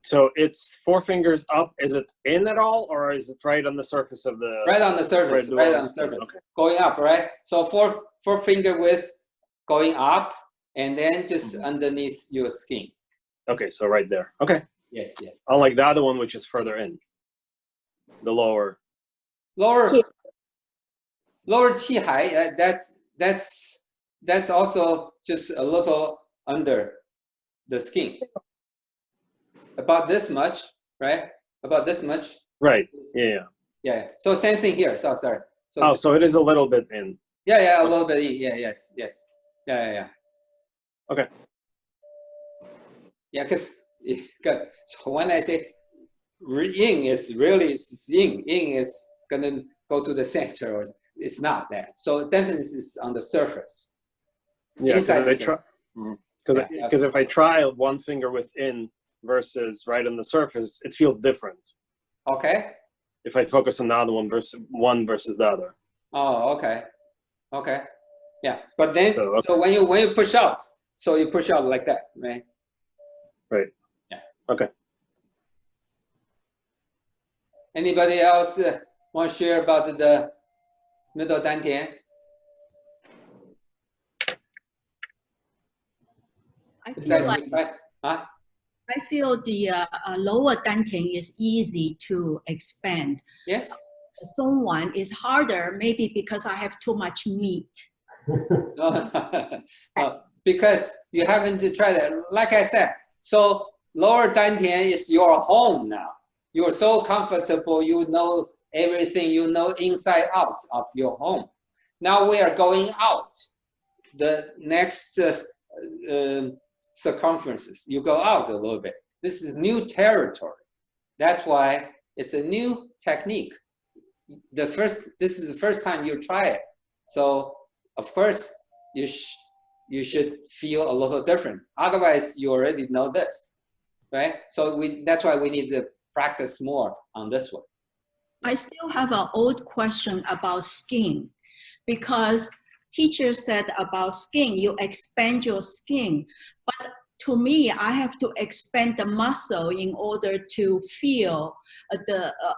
So it's 4 fingers up. Is it in at all, or is it right on the surface of the? Right on the surface. Right on the surface. Okay. Going up, right? So 4 finger width going up, and then just underneath your skin. Okay, so right there. Okay. Yes. Unlike the other one, which is further in. The lower. Lower 气海. That's also just a little under the skin. About this much, right? About this much. Right. Yeah. So same thing here. So sorry. So it is a little bit in. Yeah, a little bit in. Yes. Yeah. Okay. Yeah, because good. So when I say yin is really yin is gonna go to the center, or it's not that. So definitely is on the surface. Yeah, because if I try 1 finger within versus right on the surface, it feels different. Okay. If I focus on the other one versus the other. Oh, okay. Yeah, but then so when you push out, So you push out like that, right? Right. Yeah. Okay. Anybody else want to share about the middle dantian? I feel the lower dantian is easy to expand. Yes. The Zhongwan is harder, maybe because I have too much meat. Because you haven't tried it. Like I said, so lower dantian is your home now. You're so comfortable, you know everything, you know inside out of your home. Now we are going out. The next circumferences, you go out a little bit. This is new territory. That's why it's a new technique. This is the first time you try it. So of course you should feel a little different. Otherwise you already know this, right? So that's why we need to practice more on this one. I still have an old question about skin, because teacher said about skin, you expand your skin. But to me, I have to expand the muscle in order to feel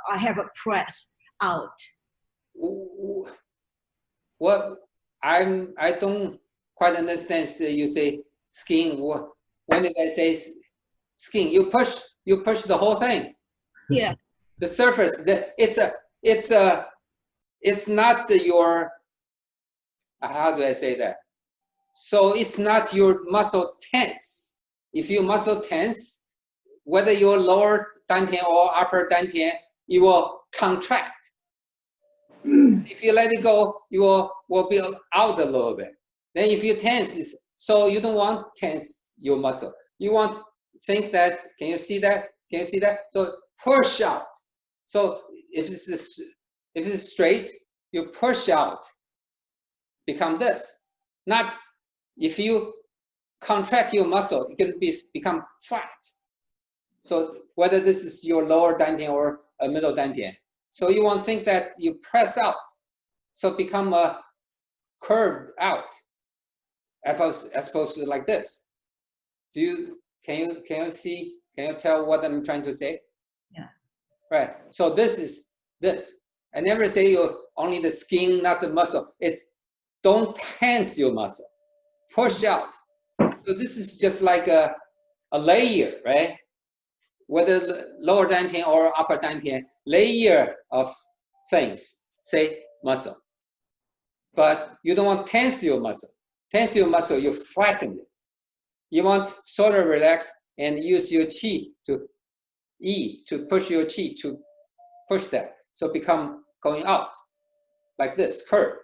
I have a press out. What I don't quite understand. You say skin. When did I say skin? You push the whole thing. Yeah. The surface. It's not your. How do I say that? So it's not your muscle tense. If your muscle tense, whether your lower dantian or upper dantian, it will contract. If you let it go, you will be out a little bit. Then if you tense, so you don't want to tense your muscle. You want to think that, can you see that? Can you see that? So push out. So if it's straight, you push out. Become this. Not if you contract your muscle, it can become flat. So whether this is your lower dantian or a middle dantian. So you want to think that you press out. So become a curved out as opposed to like this. Can you see, can you tell what I'm trying to say? Yeah. Right. So this is this. I never say you only the skin, not the muscle. It's don't tense your muscle. Push out. So this is just like a layer, right? Whether lower dantian or upper dantian, layer of things, say muscle. But you don't want to tense your muscle. Tense your muscle, you flatten it. You want sort of relax and use your qi to push your qi to push that. So become going out like this, curve.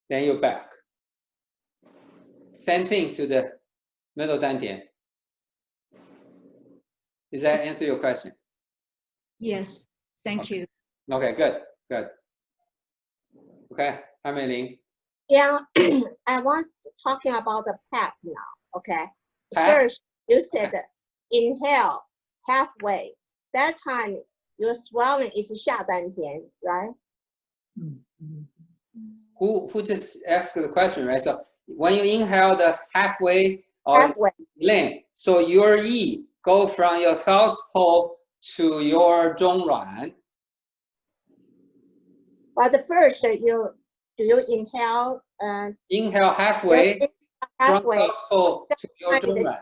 Then you're back. Same thing to the middle dantian. Does that answer your question? Yes, thank you. Okay, good. Okay, Hai Mei-Ling. Yeah, I want talking about the path now. Okay. Path? First, you said inhale halfway. That time your swelling is 下丹田, right? Who just asked the question, right? So when you inhale the halfway or length, so your yi go from your south pole to your zhongruan. But the first, do you inhale? Inhale halfway, from south pole to your zhongruan.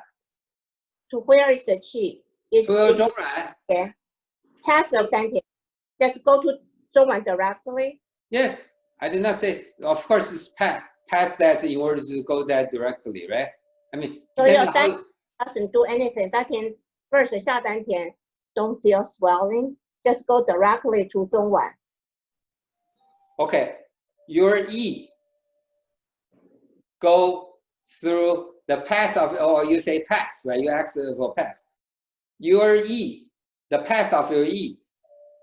To where is the qi? To your zhongruan. Yeah. Path of dantian. Let's go to zhongruan directly. Yes, I did not say. Of course, it's past that in order to go that directly, right? I mean, so your dantian doesn't do anything. Dantian first, 下丹田 don't feel swelling. Just go directly to 中脘. Okay, your yi go through the path of, or you say path, right? You ask for path. Your yi, the path of your yi,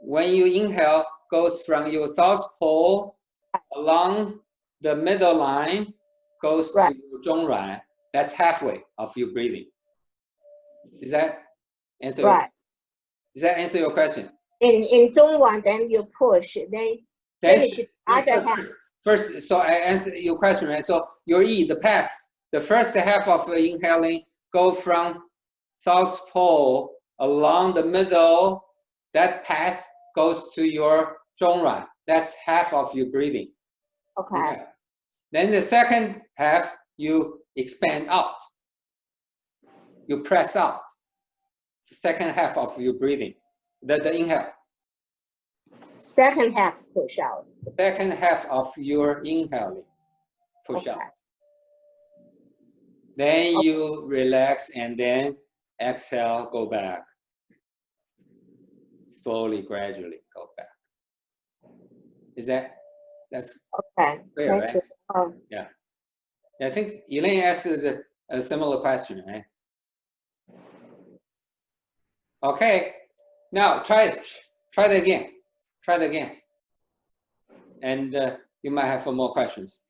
when you inhale, goes from your south pole along the middle line, goes to your zhongruan. That's halfway of your breathing. Does that answer? Does that answer your question? In 中脘, then you push. They finish other half. First, so I answer your question, right? So your yi, the path the first half of inhaling go from South Pole along the middle. That path goes to your zhongran. That's half of your breathing. Okay. Then the second half, you expand out. You press out. The second half of your breathing, the inhale. Second half push out. Second half of your inhaling, push out. Then you relax and then exhale, go back. Slowly, gradually go back. That's okay? Clear, Thank right? you. Yeah. I think Elaine asked a similar question, right? Okay. Now try it. Try it again. Try it again. And you might have more questions.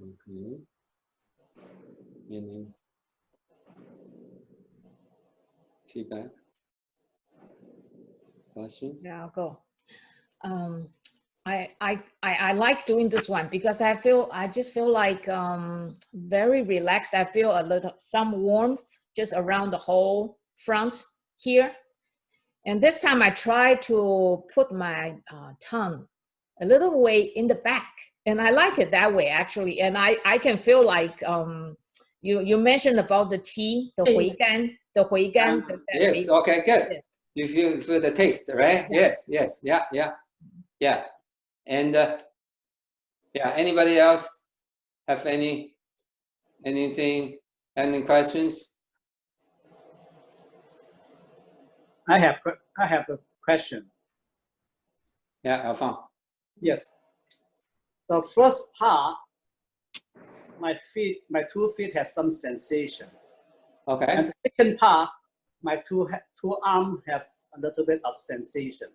Okay. Any feedback? Questions? Yeah, I'll go. I like doing this one because I just feel like very relaxed. I feel some warmth just around the whole front here. And this time I try to put my tongue a little way in the back. And I like it that way, actually. And I can feel like you mentioned about the tea, the 回甘, Yes, okay, good. You feel the taste, right? Yeah. Yes, yeah. And yeah, anybody else have any questions? I have a question. Yeah, Alphonse. Yes. The first part, my 2 feet has some sensation. Okay. And the second part, my two arms has a little bit of sensation.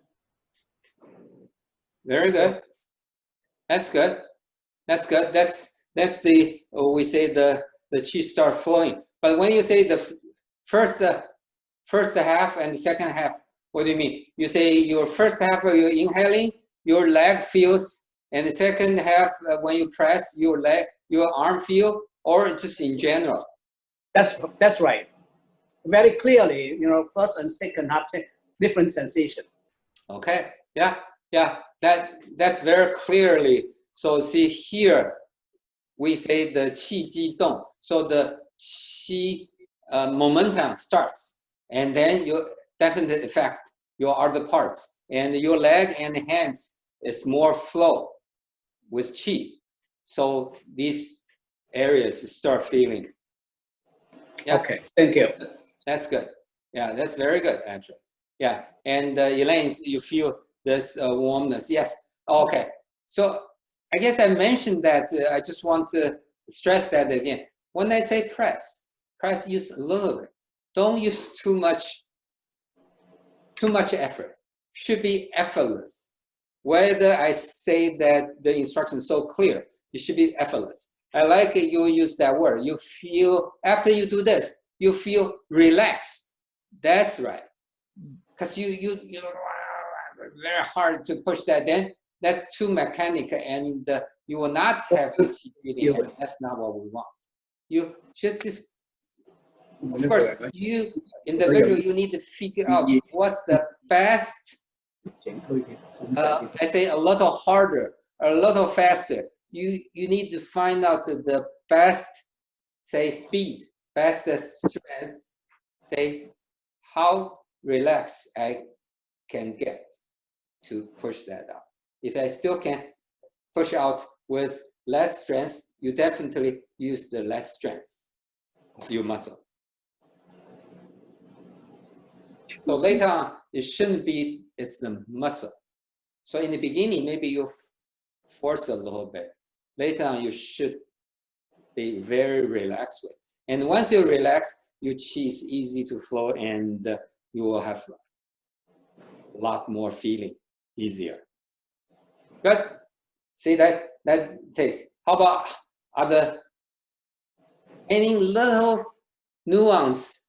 Very good. That's good. That's good. That's the we say the qi start flowing. But when you say the first half and the second half, what do you mean? You say your first half you're inhaling, your leg feels, and the second half when you press your arm feel, or just in general? That's right. Very clearly, first and second half different sensation. Okay. Yeah. That's very clearly. So see here, we say the qi ji dong. So the qi momentum starts, and then you definitely affect your other parts, and your leg and hands is more flow with qi. So these areas start feeling. Yeah. Okay, thank you. That's good. Yeah, that's very good, actually. Yeah, and Elaine, you feel this warmness. Yes. Okay. So I guess I mentioned that. I just want to stress that again. When I say press use a little bit. Don't use too much effort. Should be effortless. Whether I say that the instruction is so clear, it should be effortless. I like it, you use that word. You feel, after you do this, you feel relaxed. That's right. Because you very hard to push that. Then that's too mechanical, and you will not have this feeling. That's not what we want. You should just, of course, you individual, you need to figure out what's the best. I say a little harder, a little faster. You need to find out the best, say, speed, best strength. Say how relaxed I can get to push that out. If I still can push out with less strength, you definitely use the less strength of your muscle. So later on, it shouldn't be, it's the muscle. So in the beginning, maybe you force a little bit. Later on, you should be very relaxed with. And once you relax, your qi is easy to flow, and you will have a lot more feeling, easier. Good. See that taste. How about any little nuance,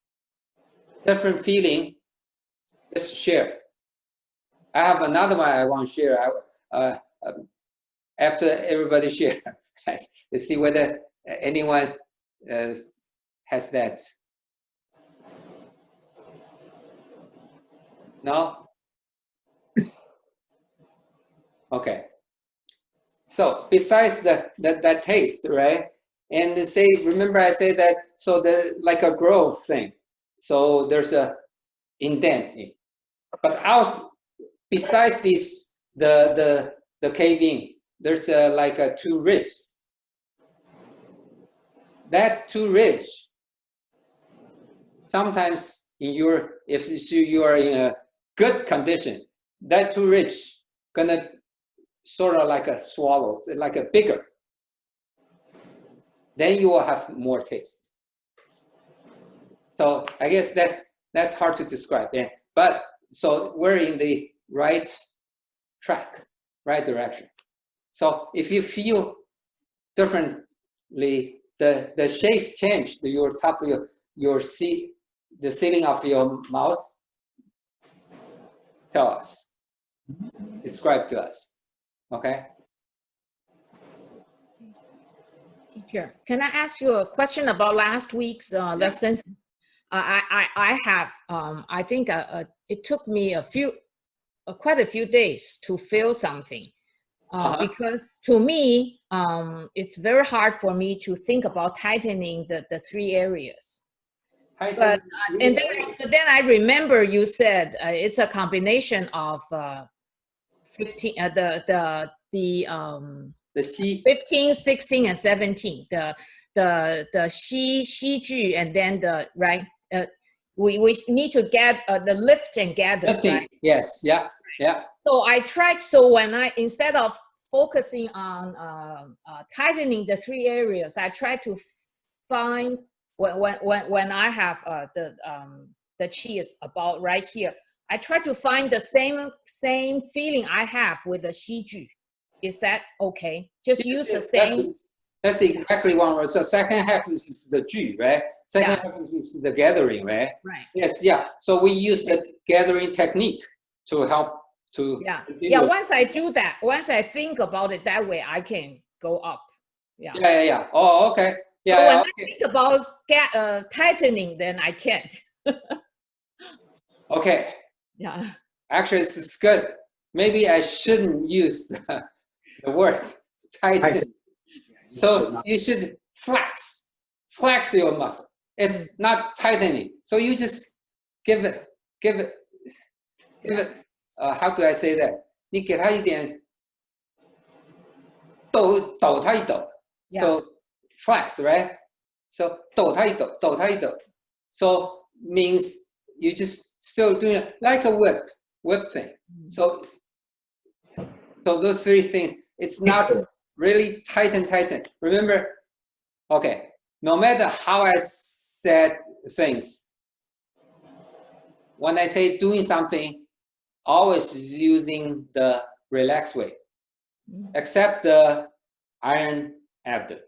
different feeling? Just share. I have another one I want to share. After everybody share, let's see whether anyone has that. No? Okay. So besides that taste, right? And they say, remember I say that, so like a growth thing. So there's a indenting. But also, besides this, the caving, there's like a two ridge. That two ridge, sometimes if you are in a good condition, that two ridge gonna sort of like a swallow, like a bigger. Then you will have more taste. So I guess that's hard to describe. Yeah. But so we're in the right track, right direction. So if you feel different the shape changed, your top of the ceiling of your mouth. Tell us, describe to us, okay? Teacher, can I ask you a question about last week's lesson? I have, I think it took me quite a few days to feel something. Because to me, it's very hard for me to think about tightening the 3 areas. But then I remember you said it's a combination of 15, the 15, 16, and 17. The Xi Ju, and then the right. We need to get the lift and gather. Lifting, right? yes, yeah. Yeah. So I tried. So when instead of focusing on tightening the 3 areas, I try to find when I have the chi is about right here. I try to find the same feeling I have with the Xi Ju. Is that okay? Just use the same. That's exactly one word. So second half is the Ju, right? Second half is the gathering, right? Right. Yes, yeah. So we use the gathering technique to help to yeah. Once I do that, once I think about it that way, I can go up. Yeah. Oh, okay. Yeah. So when I think about tightening, then I can't. Okay. Yeah. Actually, this is good. Maybe I shouldn't use the word tighten. So you should flex your muscle. It's not tightening. So you just give it. How do I say that? 你给它一点抖它一抖。So flex, right? So 抖它一抖。So means you just still doing it like a whip thing. So those 3 things. It's not really tighten. Remember, okay. No matter how I said things, when I say doing something, always using the relaxed way, except the iron abdomen.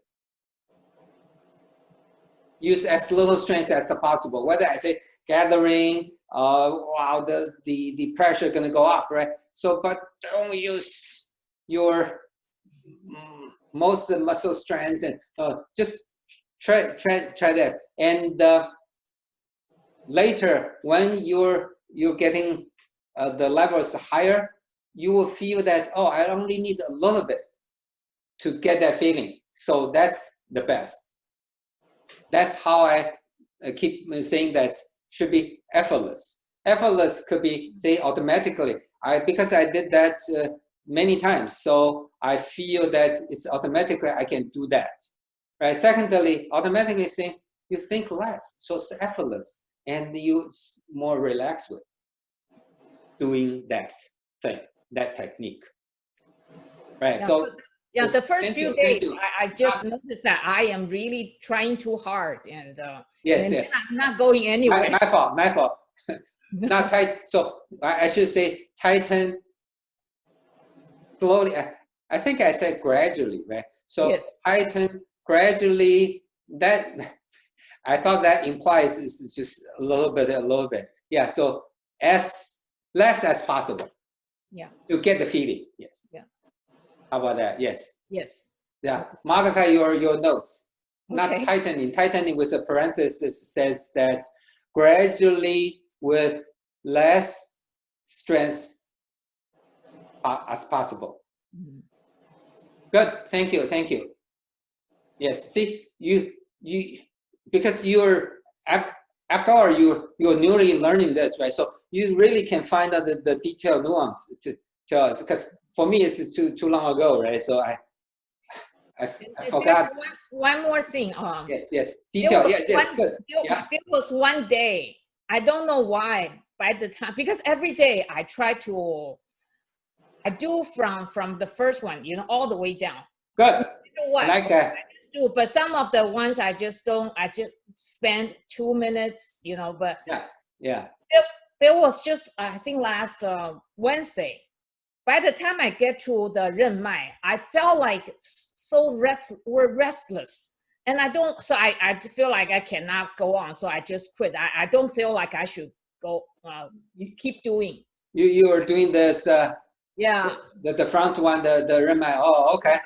Use as little strength as possible. Whether I say gathering, wow, the pressure gonna go up, right? So, but don't use your most of the muscle strength, and just try that. And later, when you're getting the levels higher, you will feel that, oh, I only need a little bit to get that feeling. So that's the best. That's how I keep saying that should be effortless. Effortless could be say automatically. Because I did that many times, so I feel that it's automatically I can do that. Right. Secondly, automatically since you think less, so it's effortless, and you more relaxed with doing that thing, that technique. Right. Yeah, so the first few days, I just noticed that I am really trying too hard, and yes, I'm not going anywhere. My fault. Not tight. So I should say tighten slowly. I think I said gradually, right? So tighten gradually. That I thought that implies it's just a little bit. Yeah. So as less as possible. Yeah. To get the feeling. Yes. Yeah. How about that? Yes. Yes. Yeah. Modify your notes. Not Okay. tightening. Tightening with a parenthesis says that gradually with less strength as possible. Good. Thank you. Yes. See, you because you're after all you're newly learning this, right? So you really can find out the detailed nuance to us, because for me it's too long ago, right? So I forgot. One more thing. Yes. Detail. Yes. Good. There was one day, I don't know why, by the time, because every day I try to, I do from the first one, all the way down. Good. I like that. I just do, but some of the ones I just don't. I just spend 2 minutes, But yeah. There was just, I think last Wednesday. By the time I get to the 任脉, I felt like were restless. And I don't, so I feel like I cannot go on. So I just quit. I don't feel like I should go, keep doing. You were doing this, yeah. The front one, the Renmai. Oh, okay.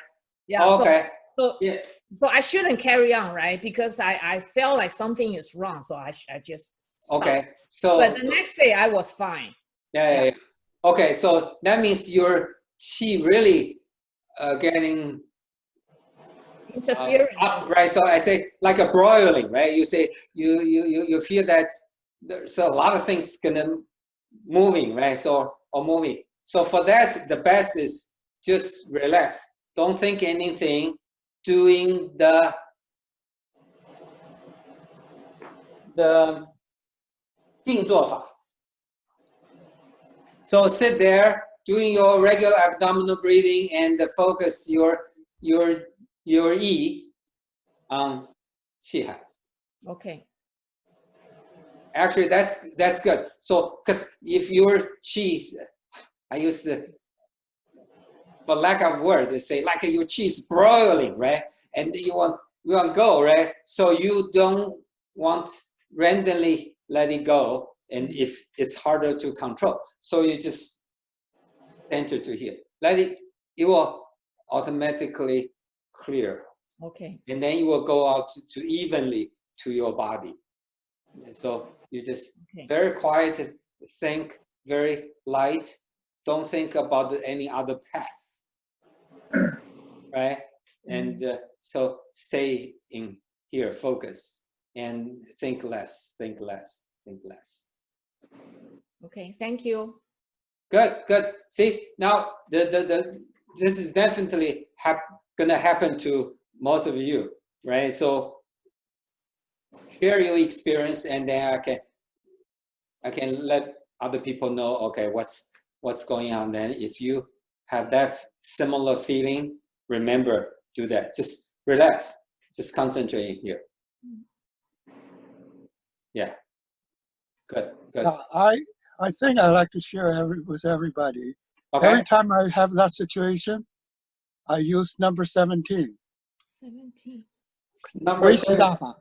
Yeah. Okay. So, yes. So I shouldn't carry on, right? Because I felt like something is wrong. So I just stopped. Okay. So. But the next day I was fine. Yeah. Okay. So that means your qi really getting interfering up, right? So I say like a broiling, right? You say you feel that there's a lot of things gonna moving, right? So or moving. So for that, the best is just relax. Don't think anything. Doing the 静坐法. So sit there, doing your regular abdominal breathing, and focus your yi on qi hai. Okay. Actually, that's good. So, because if your qi, I use the, for lack of word, they say like your qi is broiling, right? And you want go, right? So you don't want randomly let it go, and if it's harder to control, so you just enter to here. Let it will automatically clear. Okay. And then you will go out to evenly to your body. So you just very quiet, think very light. Don't think about any other path, right? And so stay in here, focus, and think less, think less, think less. Okay, thank you. Good, good. See, now this is definitely gonna happen to most of you, right? So share your experience, and then I can let other people know, okay, what's going on. Then if you have that similar feeling, remember, do that. Just relax, just concentrate here. Yeah, good, good. I think I like to share with everybody. Okay. Every time I have that situation, I use number 17. 17. Number 17.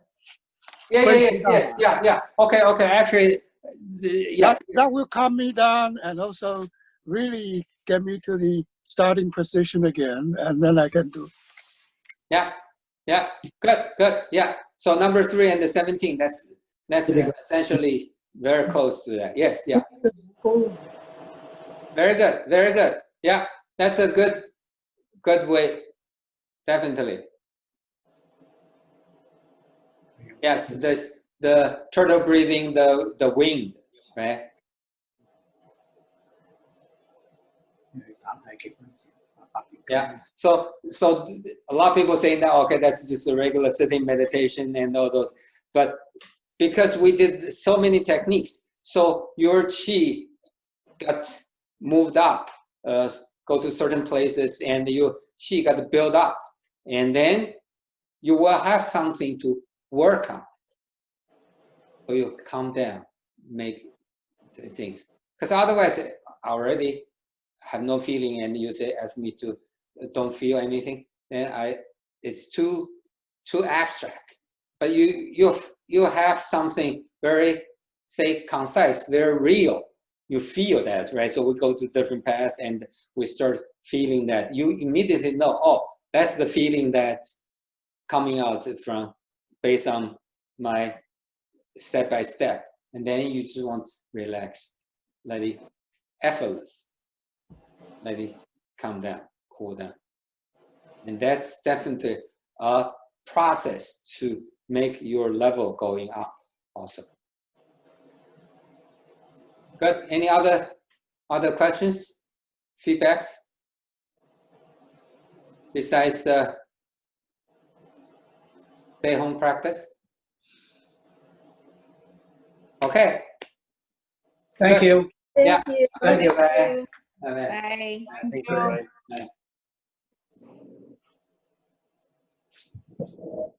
Yeah. Okay. Actually, yeah. That will calm me down and also really get me to the starting position again, and then I can do. Yeah. Good. Yeah. So number 3 and the 17. That's essentially very close to that. Yes. Yeah. Very good. Yeah. That's a good way. Definitely. Yes. The turtle breathing, the wind, right? Yeah. So a lot of people saying that, okay, that's just a regular sitting meditation and all those, but because we did so many techniques, so your qi got moved up, go to certain places, and your qi got built up, and then you will have something to work on. So you calm down, make things, because otherwise I already have no feeling, and you say ask me to don't feel anything, then it's too abstract. But you have something very, say, concise, very real. You feel that, right? So we go to different paths and we start feeling that. You immediately know, oh, that's the feeling that's coming out from based on my step by step. And then you just want to relax, let it effortless, let it calm down, cool down. And that's definitely a process to make your level going up also. Good. Any other questions, feedbacks? Besides stay home practice? Okay. Thank you. Thank you. Thank you. Bye. Bye. Thank you. Bye. Bye.